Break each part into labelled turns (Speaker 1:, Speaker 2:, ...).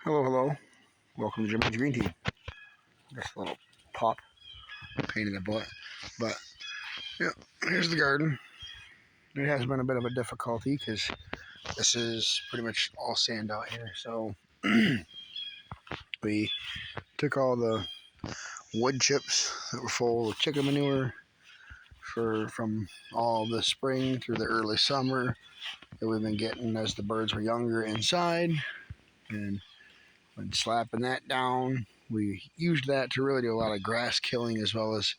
Speaker 1: Hello, hello. Welcome to Jimmy's Green Tea. Just a little pop, pain in the butt. But, yeah, here's the garden. It has been a bit of a difficulty because this is pretty much all sand out here. So, we took all the wood chips that were full of chicken manure from all the spring through the early summer that we've been getting as the birds were younger inside. And when slapping that down, we used that to really do a lot of grass killing as well as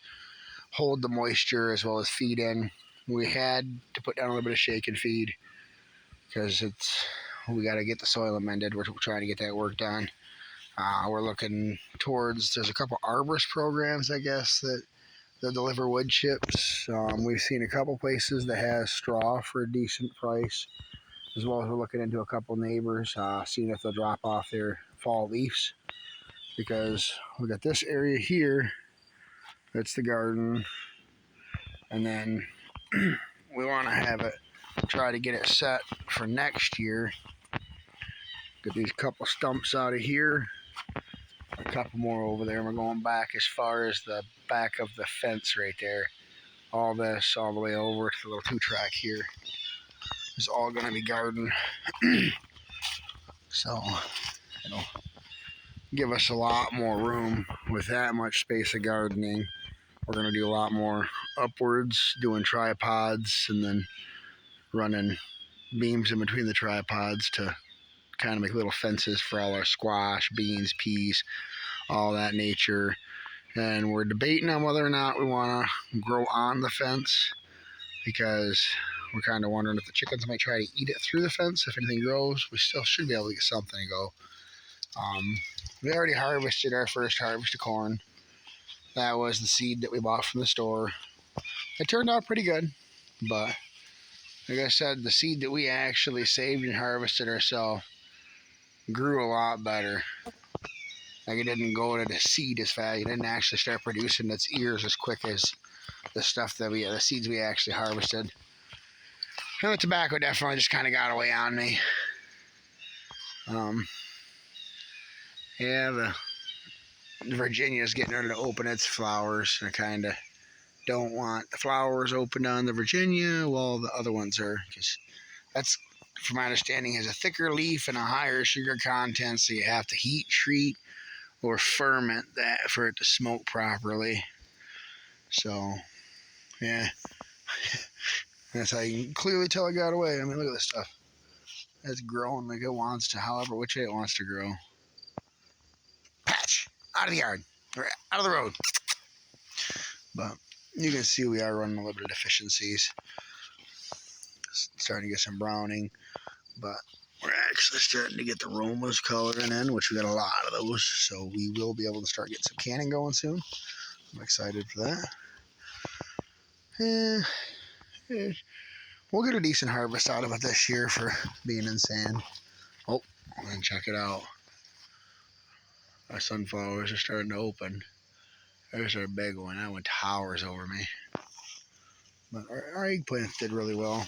Speaker 1: hold the moisture as well as feed in. We had to put down a little bit of shake and feed because we got to get the soil amended. We're trying to get that work done. We're looking towards, there's a couple arborist programs, I guess, that deliver wood chips. We've seen a couple places that has straw for a decent price, as well as we're looking into a couple neighbors, seeing if they'll drop off their fall leaves, because we got this area here, that's the garden, and then we want to have it, try to get it set for next year. Get these couple stumps out of here, a couple more over there, and we're going back as far as the back of the fence right there. All this all the way over to the little 2-track here is all going to be garden. So it'll give us a lot more room with that much space of gardening. We're going to do a lot more upwards, doing tripods, and then running beams in between the tripods to kind of make little fences for all our squash, beans, peas, all that nature. And we're debating on whether or not we want to grow on the fence, because we're kind of wondering if the chickens might try to eat it through the fence. If anything grows, we still should be able to get something to go. We already harvested our first harvest of corn. That was the seed that we bought from the store. It turned out pretty good, but like I said, the seed that we actually saved and harvested ourselves grew a lot better. Like, it didn't go to the seed as fast. It didn't actually start producing its ears as quick as the seeds we actually harvested. And the tobacco definitely just kind of got away on me. The Virginia's getting ready to open its flowers. I kind of don't want the flowers opened on the Virginia while the other ones are, because that's, from my understanding, has a thicker leaf and a higher sugar content, so you have to heat treat or ferment that for it to smoke properly. So, yeah. That's how you can clearly tell it got away. I mean, look at this stuff. It's growing like it wants to, however, which way it wants to grow. Patch! Out of the yard. Or out of the road. But you can see we are running a little bit of deficiencies. Starting to get some browning. But we're actually starting to get the Romas coloring in, which we got a lot of those. So we will be able to start getting some canning going soon. I'm excited for that. We'll get a decent harvest out of it this year for being in sand. Oh, and check it out. Our sunflowers are starting to open. There's our big one. That one towers over me. But our eggplants did really well.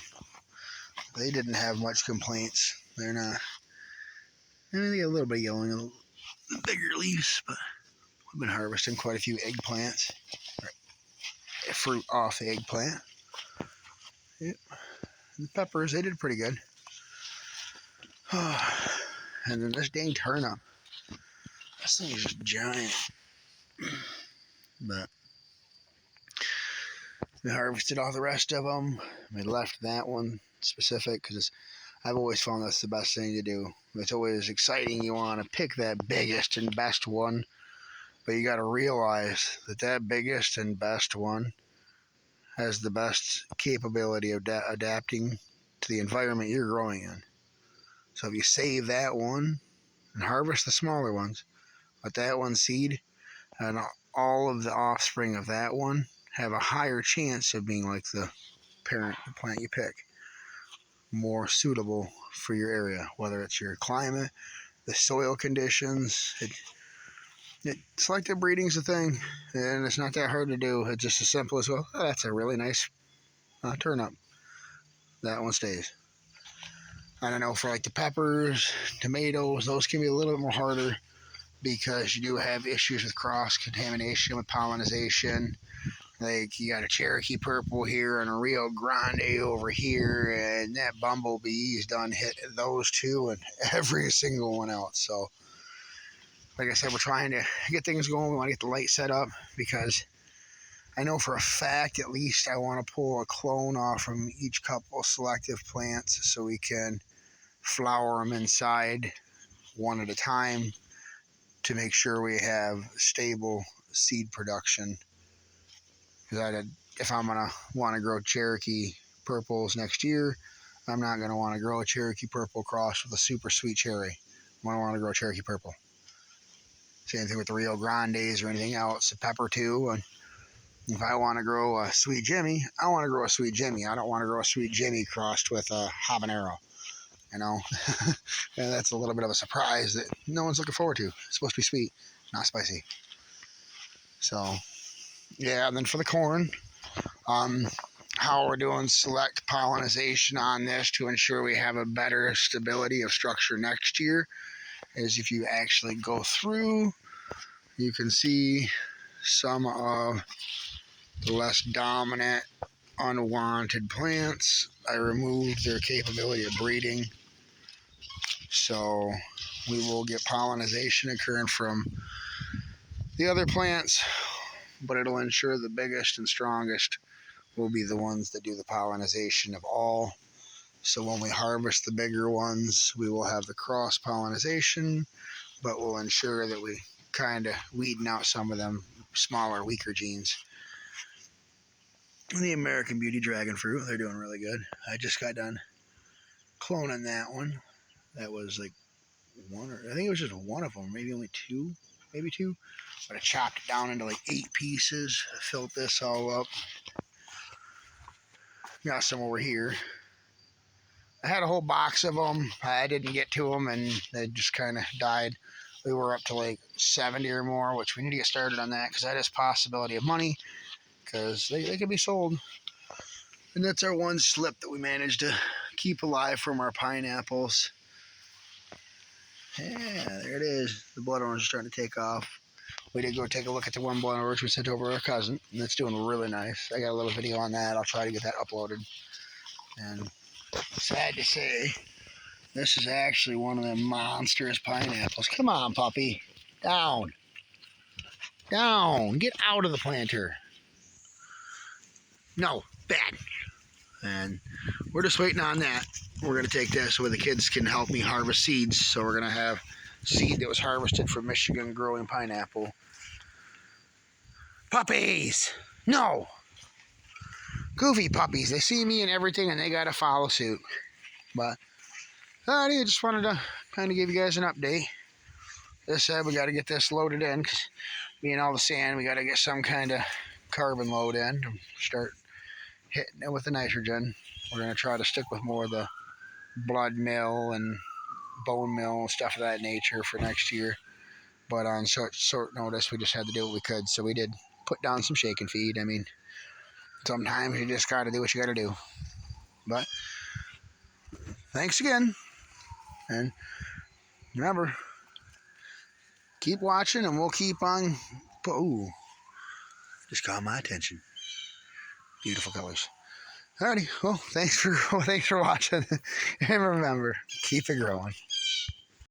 Speaker 1: They didn't have much complaints. They're not. I mean, they get a little bit of yellowing, a little bigger leaves, but we've been harvesting quite a few eggplants. Fruit off the eggplant. Yep. And the peppers, they did pretty good. And then this dang turnip. This thing is just giant. But we harvested all the rest of them. We left that one specific because I've always found that's the best thing to do. It's always exciting. You want to pick that biggest and best one, but you got to realize that biggest and best one has the best capability of adapting to the environment you're growing in. So if you save that one and harvest the smaller ones, let that one seed, and all of the offspring of that one have a higher chance of being like the parent plant you pick. More suitable for your area, whether it's your climate, the soil conditions. Selective breeding's a thing, and it's not that hard to do. It's just as simple as, well, that's a really nice turnip. That one stays. I don't know, for like the peppers, tomatoes, those can be a little bit more harder because you do have issues with cross contamination with pollination. Like you got a Cherokee purple here and a Rio Grande over here, and that bumblebee's done hit those two and every single one else. So, like I said, we're trying to get things going. We want to get the light set up because I know for a fact, at least, I want to pull a clone off from each couple of selective plants so we can flower them inside one at a time to make sure we have stable seed production. Because if I'm going to want to grow Cherokee purples next year, I'm not going to want to grow a Cherokee purple cross with a super sweet cherry. I'm going to want to grow Cherokee purple. Same thing with the Rio Grandes or anything else, the pepper too. And if I want to grow a Sweet Jimmy, I want to grow a Sweet Jimmy. I don't want to grow a Sweet Jimmy crossed with a habanero. You know, and that's a little bit of a surprise that no one's looking forward to. It's supposed to be sweet, not spicy. So, yeah, and then for the corn, how we're doing select pollination on this to ensure we have a better stability of structure next year is if you actually go through, you can see some of the less dominant, unwanted plants. I removed their capability of breeding. So we will get pollination occurring from the other plants, but it'll ensure the biggest and strongest will be the ones that do the pollination of all. So when we harvest the bigger ones, we will have the cross pollination, but we'll ensure that we kind of weeding out some of them smaller, weaker genes. The American Beauty Dragon Fruit, they're doing really good. I just got done cloning that one. That was like I think it was just one of them, maybe only two, but I chopped it down into like 8 pieces, filled this all up. Got some over here. I had a whole box of them. I didn't get to them and they just kind of died. We were up to like 70 or more, which we need to get started on that because that is possibility of money because they could be sold. And that's our one slip that we managed to keep alive from our pineapples. Yeah, there it is. The blood orange is starting to take off. We did go take a look at the one blood orange we sent over our cousin, and it's doing really nice. I got a little video on that. I'll try to get that uploaded. And sad to say, this is actually one of them monstrous pineapples. Come on, puppy. Down. Down. Get out of the planter. No, bad. And we're just waiting on that. We're going to take this so the kids can help me harvest seeds. So we're going to have seed that was harvested from Michigan growing pineapple. Puppies! No! Goofy puppies. They see me and everything and they got to follow suit. But, alrighty, I just wanted to kind of give you guys an update. As I said, we got to get this loaded in because being all the sand, we got to get some kind of carbon load in and start hitting it with the nitrogen. We're going to try to stick with more of the blood mill and bone mill, stuff of that nature for next year. But on short notice, we just had to do what we could. So we did put down some shake and feed. I mean, sometimes you just got to do what you got to do. But thanks again. And remember, keep watching and we'll keep on. Ooh, just caught my attention. Beautiful colors. Alrighty, well, thanks for watching. And remember, keep it growing.